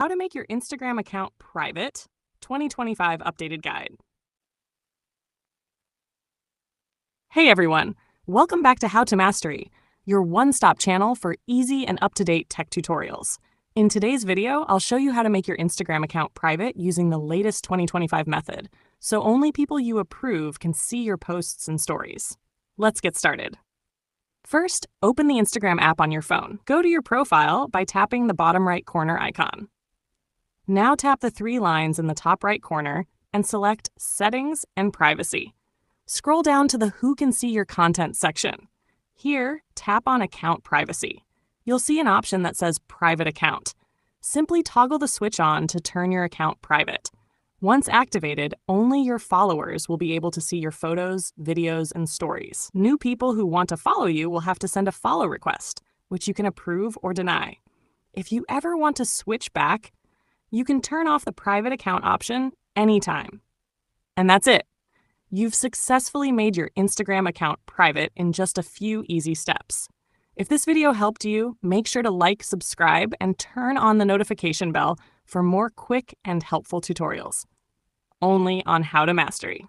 How to make your Instagram account private, 2025 updated guide. Hey everyone, welcome back to HowtoMastery, your one-stop channel for easy and up-to-date tech tutorials. In today's video, I'll show you how to make your Instagram account private using the latest 2025 method, so only people you approve can see your posts and stories. Let's get started. First, open the Instagram app on your phone. Go to your profile by tapping the bottom right corner icon. Now tap the three lines in the top right corner and select Settings and Privacy. Scroll down to the Who Can See Your Content section. Here, tap on Account Privacy. You'll see an option that says Private Account. Simply toggle the switch on to turn your account private. Once activated, only your followers will be able to see your photos, videos, and stories. New people who want to follow you will have to send a follow request, which you can approve or deny. If you ever want to switch back, you can turn off the private account option anytime. And that's it. You've successfully made your Instagram account private in just a few easy steps. If this video helped you, make sure to like, subscribe, and turn on the notification bell for more quick and helpful tutorials. Only on HowtoMastery.